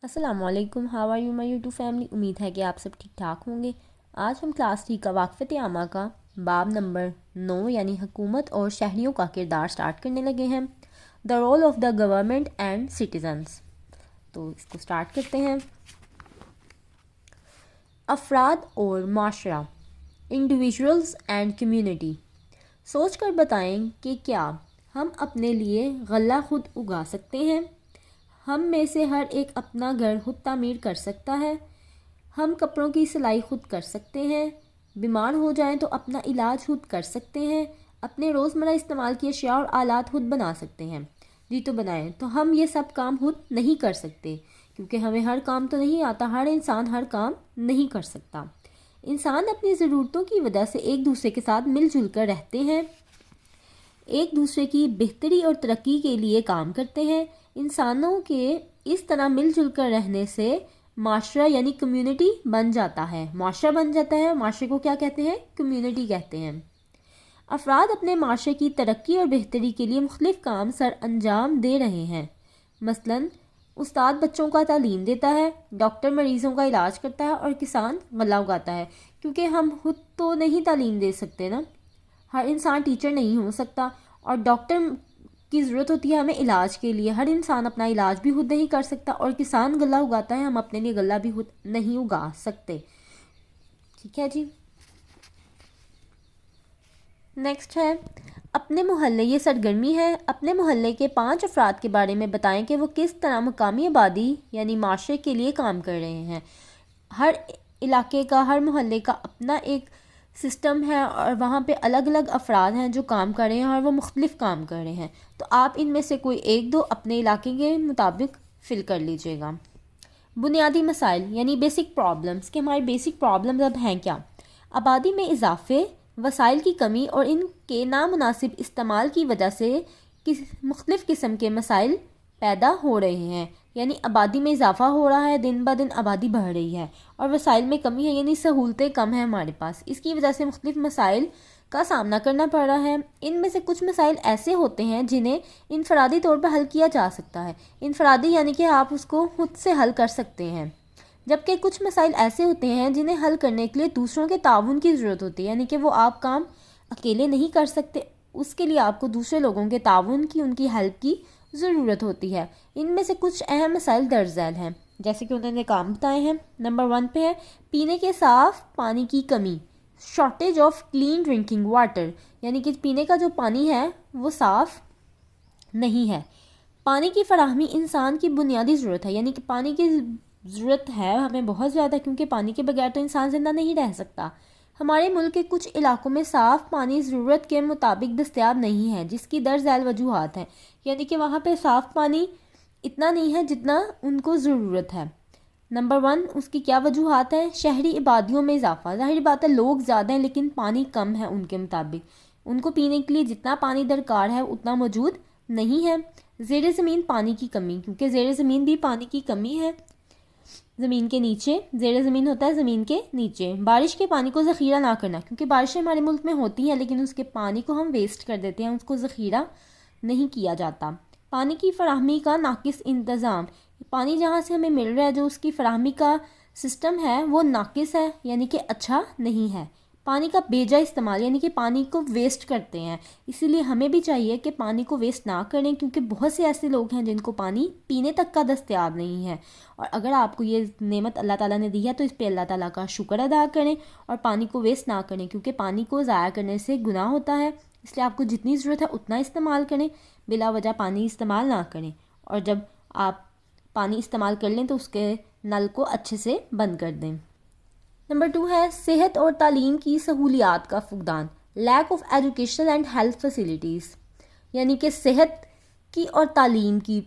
السلام علیکم، how are you my YouTube family. امید ہے کہ آپ سب ٹھیک ٹھاک ہوں گے. آج ہم کلاس 3 کا وقفت عامہ کا باب نمبر 9 یعنی حکومت اور شہریوں کا کردار سٹارٹ کرنے لگے ہیں. The role of the government and citizens. تو اس کو سٹارٹ کرتے ہیں. افراد اور معاشرہ، انڈیویژولز اینڈ کمیونٹی. سوچ کر بتائیں کہ کیا ہم اپنے لیے غلہ خود اگا سکتے ہیں؟ ہم میں سے ہر ایک اپنا گھر خود تعمیر کر سکتا ہے. ہم کپڑوں کی سلائی خود کر سکتے ہیں. بیمار ہو جائیں تو اپنا علاج خود کر سکتے ہیں. اپنے روزمرہ استعمال کی اشیاء اور آلات خود بنا سکتے ہیں. جی تو بنائیں. تو ہم یہ سب کام خود نہیں کر سکتے کیونکہ ہمیں ہر کام تو نہیں آتا. ہر انسان ہر کام نہیں کر سکتا. انسان اپنی ضرورتوں کی وجہ سے ایک دوسرے کے ساتھ مل جل کر رہتے ہیں، ایک دوسرے کی بہتری اور ترقی کے لیے کام کرتے ہیں. انسانوں کے اس طرح مل جل کر رہنے سے معاشرہ یعنی کمیونٹی بن جاتا ہے. معاشرہ بن جاتا ہے. معاشرے کو کیا کہتے ہیں؟ کمیونٹی کہتے ہیں. افراد اپنے معاشرے کی ترقی اور بہتری کے لیے مختلف کام سر انجام دے رہے ہیں. مثلاً استاد بچوں کا تعلیم دیتا ہے، ڈاکٹر مریضوں کا علاج کرتا ہے اور کسان غلہ اگاتا ہے. کیونکہ ہم خود تو نہیں تعلیم دے سکتے نا، ہر انسان ٹیچر نہیں ہو سکتا، اور ڈاکٹر کی ضرورت ہوتی ہے ہمیں علاج کے لیے. ہر انسان اپنا علاج بھی خود نہیں کر سکتا، اور کسان غلہ اگاتا ہے، ہم اپنے لیے غلہ بھی خود نہیں اگا سکتے. ٹھیک ہے جی. نیکسٹ ہے اپنے محلے. یہ سرگرمی ہے. اپنے محلے کے 5 افراد کے بارے میں بتائیں کہ وہ کس طرح مقامی آبادی یعنی معاشرے کے لیے کام کر رہے ہیں. ہر علاقے کا، ہر محلے کا اپنا ایک سسٹم ہے، اور وہاں پہ الگ الگ افراد ہیں جو کام کر رہے ہیں، اور وہ مختلف کام کر رہے ہیں. تو آپ ان میں سے کوئی ایک دو اپنے علاقے کے مطابق فل کر لیجئے گا. بنیادی مسائل یعنی بیسک پرابلمز، کہ ہمارے بیسک پرابلمز اب ہیں کیا؟ آبادی میں اضافے، وسائل کی کمی اور ان کے نامناسب استعمال کی وجہ سے مختلف قسم کے مسائل پیدا ہو رہے ہیں. یعنی آبادی میں اضافہ ہو رہا ہے، دن بہ دن آبادی بڑھ رہی ہے، اور وسائل میں کمی ہے یعنی سہولتیں کم ہیں ہمارے پاس. اس کی وجہ سے مختلف مسائل کا سامنا کرنا پڑ رہا ہے. ان میں سے کچھ مسائل ایسے ہوتے ہیں جنہیں انفرادی طور پر حل کیا جا سکتا ہے. انفرادی یعنی کہ آپ اس کو خود سے حل کر سکتے ہیں. جبکہ کچھ مسائل ایسے ہوتے ہیں جنہیں حل کرنے کے لیے دوسروں کے تعاون کی ضرورت ہوتی ہے. یعنی کہ وہ آپ کام اکیلے نہیں کر سکتے، اس کے لیے آپ کو دوسرے لوگوں کے تعاون کی، ان کی ہیلپ کی ضرورت ہوتی ہے. ان میں سے کچھ اہم مسائل درج ذیل ہیں جیسے کہ انہوں نے کام بتائے ہیں. نمبر 1 پہ ہے پینے کے صاف پانی کی کمی، shortage of clean drinking water. یعنی کہ پینے کا جو پانی ہے وہ صاف نہیں ہے. پانی کی فراہمی انسان کی بنیادی ضرورت ہے. یعنی کہ پانی کی ضرورت ہے ہمیں بہت زیادہ، کیونکہ پانی کے بغیر تو انسان زندہ نہیں رہ سکتا. ہمارے ملک کے کچھ علاقوں میں صاف پانی ضرورت کے مطابق دستیاب نہیں ہے، جس کی درج ذیل وجوہات ہیں. یعنی کہ وہاں پہ صاف پانی اتنا نہیں ہے جتنا ان کو ضرورت ہے. نمبر 1 اس کی کیا وجوہات ہیں؟ شہری آبادیوں میں اضافہ. ظاہر بات ہے لوگ زیادہ ہیں لیکن پانی کم ہے ان کے مطابق. ان کو پینے کے لیے جتنا پانی درکار ہے اتنا موجود نہیں ہے. زیر زمین پانی کی کمی، کیونکہ زیر زمین بھی پانی کی کمی ہے. زمین کے نیچے، زیر زمین ہوتا ہے زمین کے نیچے. بارش کے پانی کو ذخیرہ نہ کرنا، کیونکہ بارشیں ہمارے ملک میں ہوتی ہیں لیکن اس کے پانی کو ہم ویسٹ کر دیتے ہیں، اس کو ذخیرہ نہیں کیا جاتا. پانی کی فراہمی کا ناقص انتظام. پانی جہاں سے ہمیں مل رہا ہے، جو اس کی فراہمی کا سسٹم ہے وہ ناقص ہے، یعنی کہ اچھا نہیں ہے. پانی کا بیجا استعمال، یعنی کہ پانی کو ویسٹ کرتے ہیں. اسی لیے ہمیں بھی چاہیے کہ پانی کو ویسٹ نہ کریں، کیونکہ بہت سے ایسے لوگ ہیں جن کو پانی پینے تک کا دستیاب نہیں ہے. اور اگر آپ کو یہ نعمت اللہ تعالیٰ نے دی ہے تو اس پہ اللہ تعالیٰ کا شکر ادا کریں اور پانی کو ویسٹ نہ کریں، کیونکہ پانی کو ضائع کرنے سے گناہ ہوتا ہے. اس لیے آپ کو جتنی ضرورت ہے اتنا استعمال کریں، بلا وجہ پانی استعمال نہ کریں. اور جب آپ پانی استعمال کر لیں تو اس کے نل کو اچھے سے بند کر دیں. نمبر 2 ہے صحت اور تعلیم کی سہولیات کا فقدان. Lack of education and health facilities. یعنی کہ صحت کی اور تعلیم کی،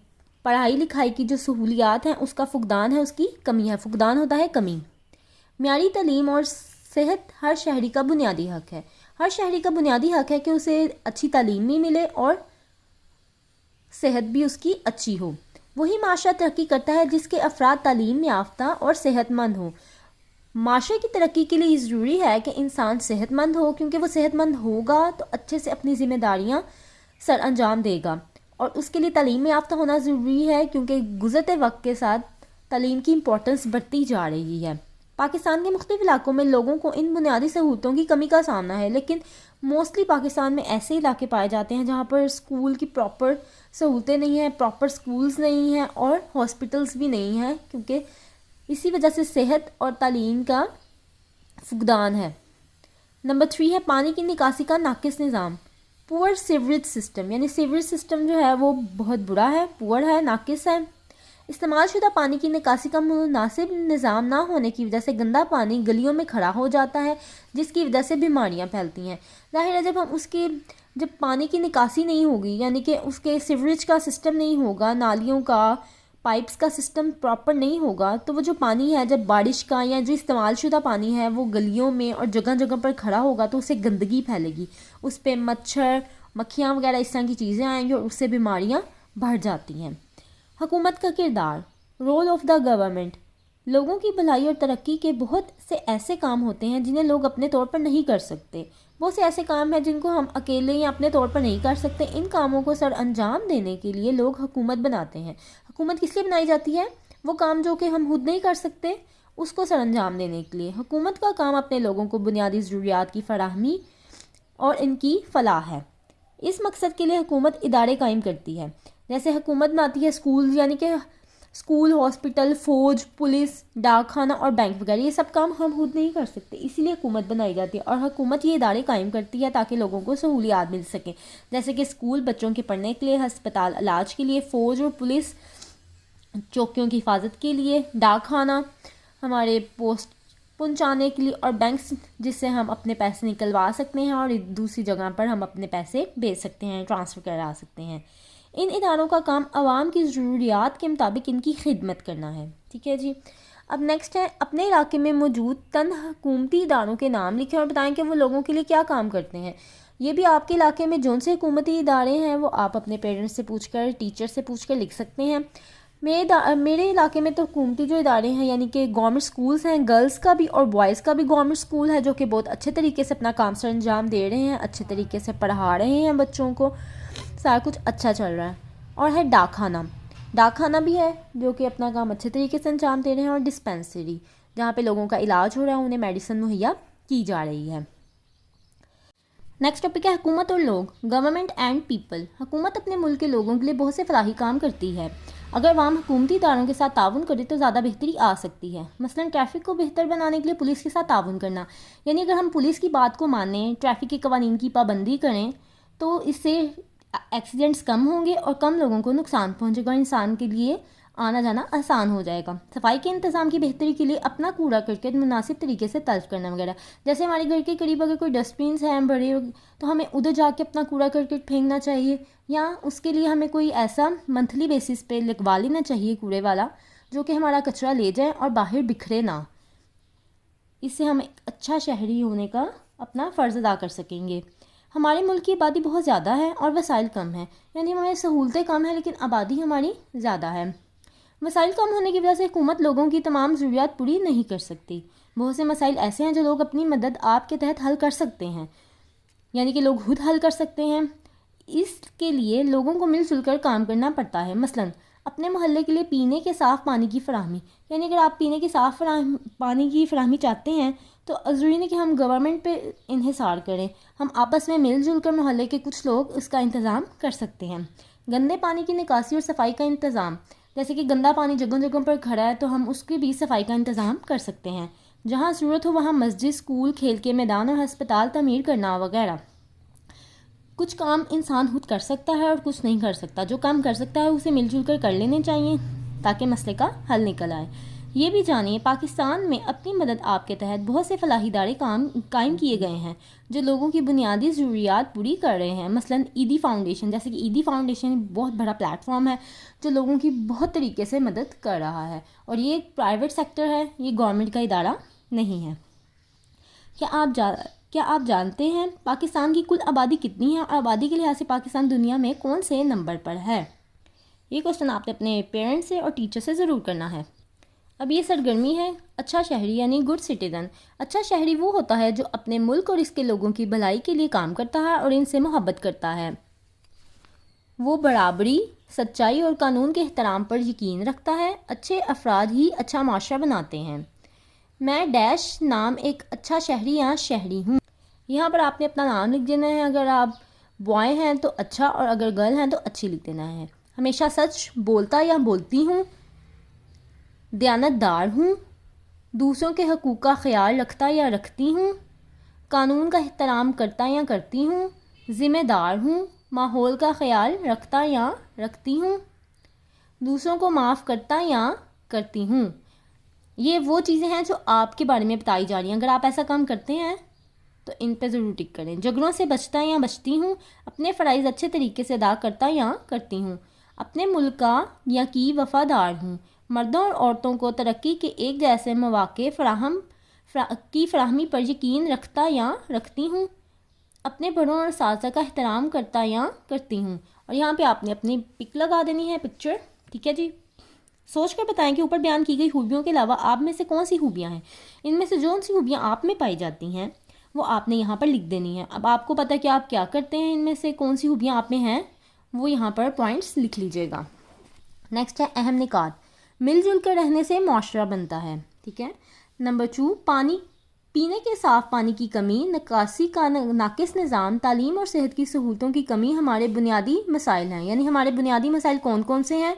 پڑھائی لکھائی کی جو سہولیات ہیں اس کا فقدان ہے، اس کی کمی ہے. فقدان ہوتا ہے کمی. معیاری تعلیم اور صحت ہر شہری کا بنیادی حق ہے. ہر شہری کا بنیادی حق ہے کہ اسے اچھی تعلیم بھی ملے اور صحت بھی اس کی اچھی ہو. وہی معاشرہ ترقی کرتا ہے جس کے افراد تعلیم یافتہ اور صحت مند ہوں. معاشرے کی ترقی کے لیے ضروری ہے کہ انسان صحت مند ہو، کیونکہ وہ صحت مند ہوگا تو اچھے سے اپنی ذمہ داریاں سر انجام دے گا. اور اس کے لیے تعلیم یافتہ ہونا ضروری ہے، کیونکہ گزرتے وقت کے ساتھ تعلیم کی امپورٹنس بڑھتی جا رہی ہے۔ پاکستان کے مختلف علاقوں میں لوگوں کو ان بنیادی سہولتوں کی کمی کا سامنا ہے، لیکن موسٹلی پاکستان میں ایسے علاقے پائے جاتے ہیں جہاں پر اسکول کی پراپر سہولتیں نہیں ہیں، پراپر اسکولز نہیں ہیں اور ہاسپٹلس بھی نہیں ہیں، کیونکہ اسی وجہ سے صحت اور تعلیم کا فقدان ہے۔ نمبر 3 ہے پانی کی نکاسی کا ناقص نظام، پور سیوریج سسٹم، یعنی سیوریج سسٹم جو ہے وہ بہت برا ہے، پور ہے، ناقص ہے۔ استعمال شدہ پانی کی نکاسی کا مناسب نظام نہ ہونے کی وجہ سے گندا پانی گلیوں میں کھڑا ہو جاتا ہے، جس کی وجہ سے بیماریاں پھیلتی ہیں۔ ظاہر ہے جب پانی کی نکاسی نہیں ہوگی، یعنی کہ اس کے سیوریج کا سسٹم نہیں ہوگا، نالیوں کا، پائپس کا سسٹم پراپر نہیں ہوگا، تو وہ جو پانی ہے، جب بارش کا یا جو استعمال شدہ پانی ہے وہ گلیوں میں اور جگہ جگہ پر کھڑا ہوگا تو اس سے گندگی پھیلے گی، اس پہ مچھر، مکھیاں وغیرہ اس طرح کی چیزیں آئیں گی اور اس سے بیماریاں بڑھ جاتی ہیں۔ حکومت کا کردار، رول آف دا گورنمنٹ، لوگوں کی بھلائی اور ترقی کے بہت سے ایسے کام ہوتے ہیں جنہیں لوگ اپنے طور پر نہیں کر سکتے، بہت سے ایسے کام ہیں جن کو ہم اکیلے یا اپنے طور پر نہیں کر سکتے۔ ان کاموں کو سر انجام دینے کے لیے لوگ حکومت بناتے ہیں۔ حکومت کس لیے بنائی جاتی ہے؟ وہ کام جو کہ ہم خود نہیں کر سکتے اس کو سر انجام دینے کے لیے۔ حکومت کا کام اپنے لوگوں کو بنیادی ضروریات کی فراہمی اور ان کی فلاح ہے۔ اس مقصد کے لیے حکومت ادارے قائم کرتی ہے، جیسے حکومت بناتی ہے اسکول، یعنی کہ اسکول، ہاسپٹل، فوج، پولیس، ڈاک خانہ اور بینک وغیرہ، یہ سب کام ہم خود نہیں کر سکتے، اسی لیے حکومت بنائی جاتی ہے اور حکومت یہ ادارے قائم کرتی ہے تاکہ لوگوں کو سہولیات مل سکیں، جیسے کہ اسکول بچوں کے پڑھنے کے لیے، ہسپتال علاج کے لیے، فوج اور پولیس چوکیوں کی حفاظت کے لیے، ڈاک خانہ ہمارے پوسٹ پہنچانے کے لیے، اور بینکس جس سے ہم اپنے پیسے نکلوا سکتے ہیں اور دوسری جگہ پر ہم اپنے پیسے بھیج سکتے ہیں، ٹرانسفر کرا سکتے ہیں۔ ان اداروں کا کام عوام کی ضروریات کے مطابق ان کی خدمت کرنا ہے۔ ٹھیک ہے جی۔ اب نیکسٹ ہے اپنے علاقے میں موجود حکومتی اداروں کے نام لکھیں اور بتائیں کہ وہ لوگوں کے لیے کیا کام کرتے ہیں۔ یہ بھی آپ کے علاقے میں جون سے حکومتی ادارے ہیں وہ آپ اپنے پیرنٹس سے پوچھ کر، ٹیچر سے پوچھ کر لکھ سکتے ہیں۔ میرے علاقے میں تو حکومتی جو ادارے ہیں یعنی کہ گورنمنٹ سکولز ہیں، گرلز کا بھی اور بوائز کا بھی گورنمنٹ سکول ہے، جو کہ بہت اچھے طریقے سے اپنا کام سر انجام دے رہے ہیں، اچھے طریقے سے پڑھا رہے ہیں بچوں کو، سارا کچھ اچھا چل رہا ہے۔ اور ہے ڈاک خانہ، ڈاک خانہ بھی ہے جو کہ اپنا کام اچھے طریقے سے انجام دے رہے ہیں، اور ڈسپینسری جہاں پہ لوگوں کا علاج ہو رہا ہے، انہیں میڈیسن مہیا کی جا رہی ہے۔ نیکسٹ ٹاپک ہے حکومت اور لوگ، گورنمنٹ اینڈ پیپل۔ حکومت اپنے ملک کے لوگوں کے لیے بہت سے فلاحی کام کرتی ہے۔ اگر عوام حکومتی اداروں کے ساتھ تعاون کرے تو زیادہ بہتری آ سکتی ہے۔ مثلا ٹریفک کو بہتر بنانے کے لیے پولیس کے ساتھ تعاون کرنا، یعنی اگر ہم پولیس کی بات کو مانیں، ٹریفک کے قوانین کی پابندی کریں تو اس سے ایکسیڈنٹس کم ہوں گے اور کم لوگوں کو نقصان پہنچے گا، انسان کے لیے آنا جانا آسان ہو جائے گا۔ صفائی کے انتظام کی بہتری کے لیے اپنا کوڑا کرکٹ مناسب طریقے سے طلب کرنا وغیرہ، جیسے ہمارے گھر کے قریب اگر کوئی ڈسٹ بینس ہیں بڑے تو ہمیں ادھر جا کے اپنا کوڑا کرکٹ پھینکنا چاہیے، یا اس کے لیے ہمیں کوئی ایسا منتھلی بیسس پہ لگوا لینا چاہیے کوڑے والا جو کہ ہمارا کچرا لے جائے اور باہر بکھرے نہ۔ اس سے ہم ایک اچھا شہری ہونے کا اپنا فرض ادا کر سکیں گے۔ ہمارے ملک کی آبادی بہت زیادہ ہے اور وسائل کم ہیں، یعنی ہمارے سہولتیں کم ہیں لیکن آبادی ہماری زیادہ ہے۔ وسائل کم ہونے کی وجہ سے حکومت لوگوں کی تمام ضروریات پوری نہیں کر سکتی۔ بہت سے مسائل ایسے ہیں جو لوگ اپنی مدد آپ کے تحت حل کر سکتے ہیں، یعنی کہ لوگ خود حل کر سکتے ہیں۔ اس کے لیے لوگوں کو مل جل کر کام کرنا پڑتا ہے۔ مثلا اپنے محلے کے لیے پینے کے صاف پانی کی فراہمی، یعنی اگر آپ پینے کے صاف پانی کی فراہمی چاہتے ہیں تو ضروری نہیں کہ ہم گورنمنٹ پہ انحصار کریں، ہم آپس میں مل جل کر محلے کے کچھ لوگ اس کا انتظام کر سکتے ہیں۔ گندے پانی کی نکاسی اور صفائی کا انتظام، جیسے کہ گندا پانی جگہوں جگہوں پر کھڑا ہے تو ہم اس کی بھی صفائی کا انتظام کر سکتے ہیں۔ جہاں ضرورت ہو وہاں مسجد، اسکول، کھیل کے میدان اور ہسپتال تعمیر کرنا وغیرہ۔ کچھ کام انسان خود کر سکتا ہے اور کچھ نہیں کر سکتا، جو کام کر سکتا ہے اسے مل جل کر لینے چاہیے تاکہ مسئلے کا حل نکل آئے۔ یہ بھی جانیے پاکستان میں اپنی مدد آپ کے تحت بہت سے فلاحی ادارے قائم کیے گئے ہیں جو لوگوں کی بنیادی ضروریات پوری کر رہے ہیں۔ مثلا ایدی فاؤنڈیشن، جیسے کہ ایدی فاؤنڈیشن بہت بڑا پلیٹ فارم ہے جو لوگوں کی بہت طریقے سے مدد کر رہا ہے، اور یہ ایک پرائیویٹ سیکٹر ہے، یہ گورنمنٹ کا ادارہ نہیں ہے۔ کیا آپ جانتے ہیں پاکستان کی کل آبادی کتنی ہے اور آبادی کے لحاظ سے پاکستان دنیا میں کون سے نمبر پر ہے؟ یہ کوشچن آپ نے اپنے پیرنٹس سے اور ٹیچر سے ضرور کرنا ہے۔ اب یہ سرگرمی ہے اچھا شہری یعنی گڈ سٹیزن۔ اچھا شہری وہ ہوتا ہے جو اپنے ملک اور اس کے لوگوں کی بھلائی کے لیے کام کرتا ہے اور ان سے محبت کرتا ہے۔ وہ برابری، سچائی اور قانون کے احترام پر یقین رکھتا ہے۔ اچھے افراد ہی اچھا معاشرہ بناتے ہیں۔ میں ڈیش نام ایک اچھا شہری یا شہری ہوں۔ یہاں پر آپ نے اپنا نام لکھ دینا ہے، اگر آپ بوائے ہیں تو اچھا، اور اگر گرل ہیں تو اچھی لکھ دینا ہے۔ ہمیشہ سچ بولتا یا بولتی ہوں۔ دیانت دار ہوں۔ دوسروں کے حقوق کا خیال رکھتا یا رکھتی ہوں۔ قانون کا احترام کرتا یا کرتی ہوں۔ ذمہ دار ہوں۔ ماحول کا خیال رکھتا یا رکھتی ہوں۔ دوسروں کو معاف کرتا یا کرتی ہوں۔ یہ وہ چیزیں ہیں جو آپ کے بارے میں بتائی جا رہی ہیں، اگر آپ ایسا کام کرتے ہیں تو ان پہ ضرور ٹک کریں۔ جھگڑوں سے بچتا یا بچتی ہوں۔ اپنے فرائض اچھے طریقے سے ادا کرتا یا کرتی ہوں۔ اپنے ملک کا یا کی وفادار ہوں۔ مردوں اور عورتوں کو ترقی کے ایک جیسے مواقع کی فراہمی پر یقین رکھتا یا رکھتی ہوں۔ اپنے بڑوں اور اساتذہ کا احترام کرتا یا کرتی ہوں۔ اور یہاں پہ آپ نے اپنی پک لگا دینی ہے، پکچر، ٹھیک ہے جی۔ سوچ کر بتائیں کہ اوپر بیان کی گئی خوبیوں کے علاوہ آپ میں سے کون سی خوبیاں ہیں۔ ان میں سے جو سی خوبیاں آپ میں پائی جاتی ہیں وہ آپ نے یہاں پر لکھ دینی ہے۔ اب آپ کو پتہ ہے کہ آپ کیا کرتے ہیں، ان میں سے کون سی خوبیاں آپ میں ہیں وہ یہاں پر پوائنٹس لکھ لیجئے گا۔ نیکسٹ ہے اہم نکات۔ مل جل کر رہنے سے معاشرہ بنتا ہے، ٹھیک ہے۔ نمبر 2، پانی، پینے کے صاف پانی کی کمی، نکاسی کا ناقص نظام، تعلیم اور صحت کی سہولتوں کی کمی ہمارے بنیادی مسائل ہیں۔ یعنی ہمارے بنیادی مسائل کون کون سے ہیں؟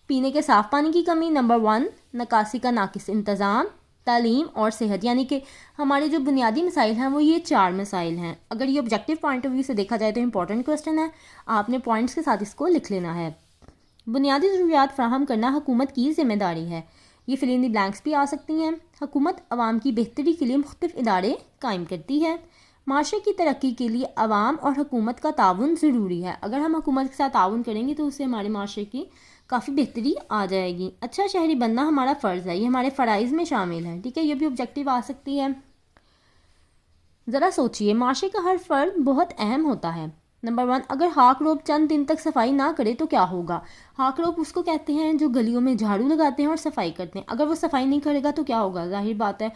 پینے کے صاف پانی کی کمی، نمبر 1، نکاسی کا ناقص انتظام، تعلیم اور صحت۔ یعنی کہ ہمارے جو بنیادی مسائل ہیں وہ یہ 4 مسائل ہیں۔ اگر یہ آبجیکٹیو پوائنٹ آف ویو سے دیکھا جائے تو امپورٹنٹ کوسچن ہے، آپ نے پوائنٹس کے ساتھ اس کو لکھ لینا ہے۔ بنیادی ضروریات فراہم کرنا حکومت کی ذمہ داری ہے۔ یہ فل ان دی بلینکس بھی آ سکتی ہیں۔ حکومت عوام کی بہتری کے لیے مختلف ادارے قائم کرتی ہے۔ معاشرے کی ترقی کے لیے عوام اور حکومت کا تعاون ضروری ہے۔ اگر ہم حکومت کے ساتھ تعاون کریں گے تو اس سے ہمارے معاشرے کی کافی بہتری آ جائے گی۔ اچھا شہری بننا ہمارا فرض ہے، یہ ہمارے فرائض میں شامل ہے، ٹھیک ہے۔ یہ بھی آبجیکٹیو آ سکتی ہے۔ ذرا سوچئے، معاشرے کا ہر فرد بہت اہم ہوتا ہے۔ نمبر 1، اگر ہاک روب چند دن تک صفائی نہ کرے تو کیا ہوگا؟ ہاک روب اس کو کہتے ہیں جو گلیوں میں جھاڑو لگاتے ہیں اور صفائی کرتے ہیں۔ اگر وہ صفائی نہیں کرے گا تو کیا ہوگا؟ ظاہر بات ہے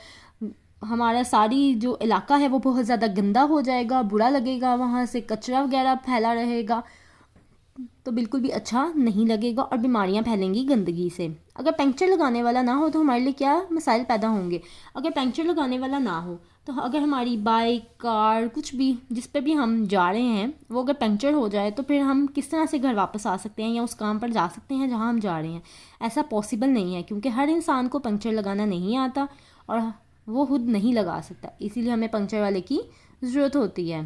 ہمارا ساری جو علاقہ ہے وہ بہت زیادہ گندا ہو جائے گا، برا لگے گا، وہاں سے کچرا وغیرہ پھیلا رہے گا تو بالکل بھی اچھا نہیں لگے گا اور بیماریاں پھیلیں گی گندگی سے۔ اگر پنکچر لگانے والا نہ ہو تو ہمارے لیے کیا مسائل پیدا ہوں گے؟ اگر پنکچر لگانے والا نہ ہو تو اگر ہماری بائک، کار، کچھ بھی جس پہ بھی ہم جا رہے ہیں وہ اگر پنکچر ہو جائے تو پھر ہم کس طرح سے گھر واپس آ سکتے ہیں یا اس کام پر جا سکتے ہیں جہاں ہم جا رہے ہیں؟ ایسا پاسبل نہیں ہے، کیونکہ ہر انسان کو پنکچر لگانا نہیں آتا اور وہ خود نہیں لگا سکتا، اسی لیے ہمیں پنکچر والے کی ضرورت ہوتی ہے۔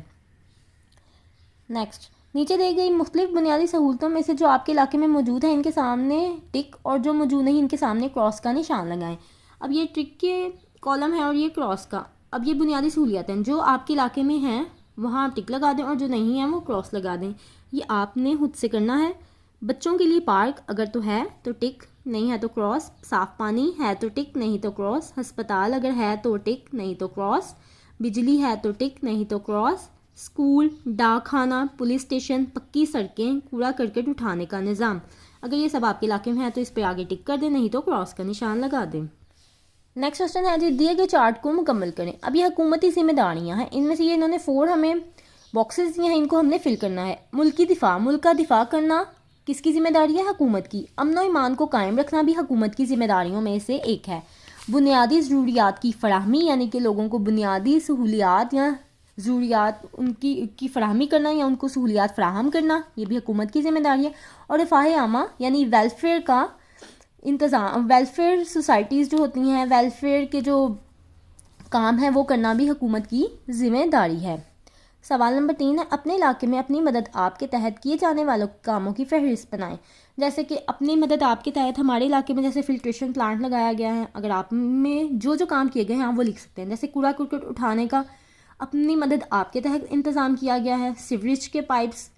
نیکسٹ، نیچے دی گئی مختلف بنیادی سہولتوں میں سے جو آپ کے علاقے میں موجود ہیں ان کے سامنے ٹک اور جو موجود نہیں ان کے سامنے کراس کا نشان لگائیں۔ اب یہ ٹک کے کالم ہے اور یہ کراس کا۔ اب یہ بنیادی سہولیات ہیں جو آپ کے علاقے میں ہیں وہاں آپ ٹک لگا دیں اور جو نہیں ہیں وہ کراس لگا دیں۔ یہ آپ نے خود سے کرنا ہے۔ بچوں کے لیے پارک اگر تو ہے تو ٹک، نہیں ہے تو کراس۔ صاف پانی ہے تو ٹک، نہیں تو کراس۔ ہسپتال اگر ہے تو ٹک، نہیں تو کراس۔ بجلی ہے تو ٹک، نہیں تو کراس۔ اسکول، ڈاک خانہ، پولیس اسٹیشن، پکی سڑکیں، کوڑا کرکٹ اٹھانے کا نظام، اگر یہ سب آپ کے علاقے میں ہے تو اس پہ آگے ٹک کر دیں، نہیں تو کراس کا نشان لگا دیں۔ نیکسٹ کوسچن ہے جی، دیے گئے چارٹ کو مکمل کریں۔ اب یہ حکومتی ذمہ داریاں ہیں، ان میں سے یہ انہوں نے 4 ہمیں باکسز دیے ہیں، ان کو ہم نے فل کرنا ہے۔ ملکی دفاع، ملک کا دفاع کرنا کس کی ذمہ داری ہے؟ حکومت کی۔ امن و ایمان کو قائم رکھنا بھی حکومت کی ذمہ داریوں میں سے ایک ہے۔ بنیادی ضروریات کی فراہمی، یعنی کہ لوگوں کو بنیادی سہولیات یا ضروریات ان کی فراہمی کرنا یا ان کو سہولیات فراہم کرنا، یہ بھی حکومت کی ذمہ داری ہے۔ اور رفاہ عامہ یعنی ویلفیئر کا انتظام، ویلفیئر سوسائٹیز جو ہوتی ہیں، ویلفیئر کے جو کام ہیں وہ کرنا بھی حکومت کی ذمہ داری ہے۔ سوال نمبر 3 ہے، اپنے علاقے میں اپنی مدد آپ کے تحت کیے جانے والوں کاموں کی فہرست بنائیں۔ جیسے کہ اپنی مدد آپ کے تحت ہمارے علاقے میں جیسے فلٹریشن پلانٹ لگایا گیا ہے، اگر آپ میں جو کام کیے گئے ہیں آپ وہ لکھ سکتے ہیں۔ جیسے کوڑا کرکٹ اٹھانے کا اپنی مدد آپ کے تحت انتظام کیا گیا ہے، سیوریج کے پائپس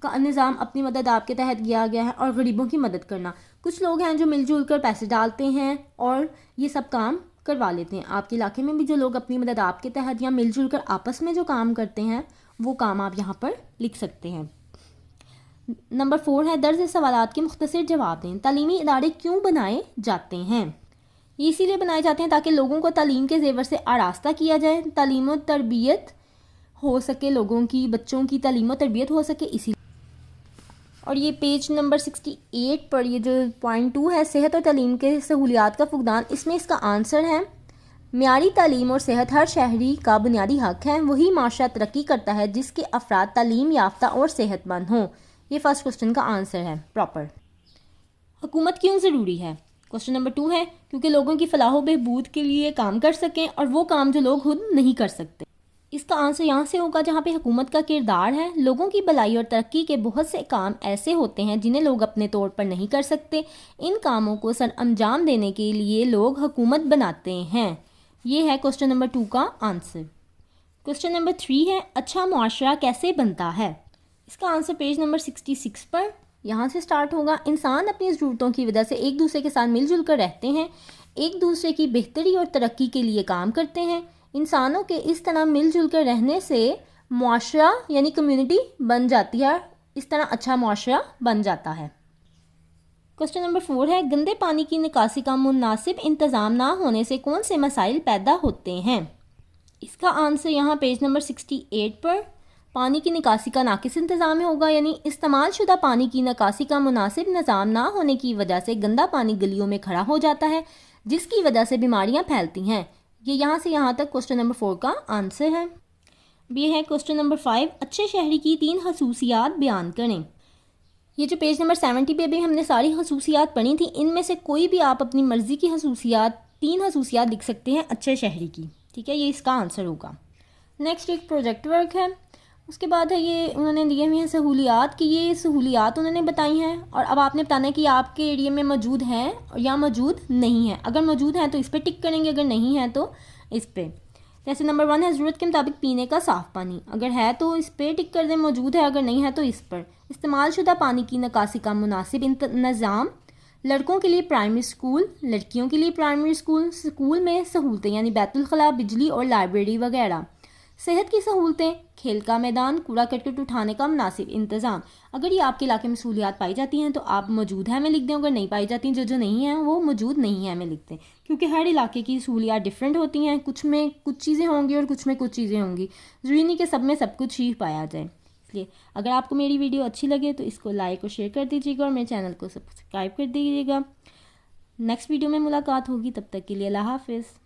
کا نظام اپنی مدد آپ کے تحت کیا گیا ہے، اور غریبوں کی مدد کرنا۔ کچھ لوگ ہیں جو مل جل کر پیسے ڈالتے ہیں اور یہ سب کام کروا لیتے ہیں۔ آپ کے علاقے میں بھی جو لوگ اپنی مدد آپ کے تحت یا مل جل کر آپس میں جو کام کرتے ہیں وہ کام آپ یہاں پر لکھ سکتے ہیں۔ نمبر 4 ہے، درج سوالات کے مختصر جواب دیں۔ تعلیمی ادارے کیوں بنائے جاتے ہیں؟ یہ اسی لیے بنائے جاتے ہیں تاکہ لوگوں کو تعلیم کے زیور سے آراستہ کیا جائے، تعلیم و تربیت ہو سکے، لوگوں کی، بچوں کی تعلیم و تربیت ہو سکے، اسی اور یہ پیج نمبر 68 پر یہ جو پوائنٹ 2 ہے صحت اور تعلیم کے سہولیات کا فقدان، اس میں اس کا آنسر ہے معیاری تعلیم اور صحت ہر شہری کا بنیادی حق ہے، وہی معاشرہ ترقی کرتا ہے جس کے افراد تعلیم یافتہ اور صحت مند ہوں۔ یہ فرسٹ کوسچن کا آنسر ہے پراپر۔ حکومت کیوں ضروری ہے؟ کوسچن نمبر 2 ہے کیونکہ لوگوں کی فلاح و بہبود کے لیے کام کر سکیں اور وہ کام جو لوگ خود نہیں کر سکتے۔ اس کا آنسر یہاں سے ہوگا جہاں پہ حکومت کا کردار ہے۔ لوگوں کی بھلائی اور ترقی کے بہت سے کام ایسے ہوتے ہیں جنہیں لوگ اپنے طور پر نہیں کر سکتے، ان کاموں کو سر انجام دینے کے لیے لوگ حکومت بناتے ہیں۔ یہ ہے کوسچن نمبر 2 کا آنسر۔ کوسچن نمبر 3 ہے اچھا معاشرہ کیسے بنتا ہے؟ اس کا آنسر پیج نمبر 66 پر یہاں سے سٹارٹ ہوگا۔ انسان اپنی ضرورتوں کی وجہ سے ایک دوسرے کے ساتھ مل جل کر رہتے ہیں، ایک دوسرے کی بہتری اور ترقی کے لیے کام کرتے ہیں۔ انسانوں کے اس طرح مل جل کر رہنے سے معاشرہ یعنی کمیونٹی بن جاتی ہے، اس طرح اچھا معاشرہ بن جاتا ہے۔ کوسچن نمبر 4 ہے گندے پانی کی نکاسی کا مناسب انتظام نہ ہونے سے کون سے مسائل پیدا ہوتے ہیں؟ اس کا آنسر یہاں پیج نمبر 68 پر پانی کی نکاسی کا ناقص انتظام ہوگا، یعنی استعمال شدہ پانی کی نکاسی کا مناسب نظام نہ ہونے کی وجہ سے گندا پانی گلیوں میں کھڑا ہو جاتا ہے جس کی وجہ سے بیماریاں پھیلتی ہیں۔ یہ یہاں سے یہاں تک کوسچن نمبر 4 کا آنسر ہے۔ یہ ہے کوسچن نمبر 5 اچھے شہری کی 3 خصوصیات بیان کریں۔ یہ جو پیج نمبر 70 پہ بھی ہم نے ساری خصوصیات پڑھی تھیں، ان میں سے کوئی بھی آپ اپنی مرضی کی خصوصیات 3 خصوصیات لکھ سکتے ہیں اچھے شہری کی، ٹھیک ہے، یہ اس کا آنسر ہوگا۔ نیکسٹ ایک پروجیکٹ ورک ہے، اس کے بعد ہے یہ انہوں نے دیے ہوئے ہیں سہولیات کی، یہ سہولیات انہوں نے بتائی ہیں اور اب آپ نے بتانا ہے کہ آپ کے ایریا میں موجود ہیں یا موجود نہیں ہیں۔ اگر موجود ہیں تو اس پہ ٹک کریں گے، اگر نہیں ہیں تو اس پہ۔ جیسے نمبر 1 ہے ضرورت کے مطابق پینے کا صاف پانی، اگر ہے تو اس پہ ٹک کر دیں، موجود ہے اگر نہیں ہے تو اس پر۔ استعمال شدہ پانی کی نکاسی کا مناسب نظام، لڑکوں کے لیے پرائمری سکول، لڑکیوں کے لیے پرائمری سکول، سکول میں سہولتیں یعنی بیت الخلاء، بجلی اور لائبریری وغیرہ، صحت کی سہولتیں، کھیل کا میدان، کوڑا کرکٹ اٹھانے کا مناسب انتظام۔ اگر یہ آپ کے علاقے میں سہولیات پائی جاتی ہیں تو آپ موجود ہے میں لکھ دیں، اگر نہیں پائی جاتی ہیں جو نہیں ہیں وہ موجود نہیں ہے میں لکھ دیں، کیونکہ ہر علاقے کی سہولیات ڈفرینٹ ہوتی ہیں، کچھ میں کچھ چیزیں ہوں گی اور کچھ میں کچھ چیزیں ہوں گی، ضروری نہیں کہ سب میں سب کچھ ہی پایا جائے۔ اس لیے اگر آپ کو میری ویڈیو اچھی لگے تو اس کو لائک اور شیئر کر دیجیے گا اور میرے چینل کو سبسکرائب کر دیجیے گا۔ نیکسٹ ویڈیو میں ملاقات ہوگی، تب تک کے لیے اللہ حافظ۔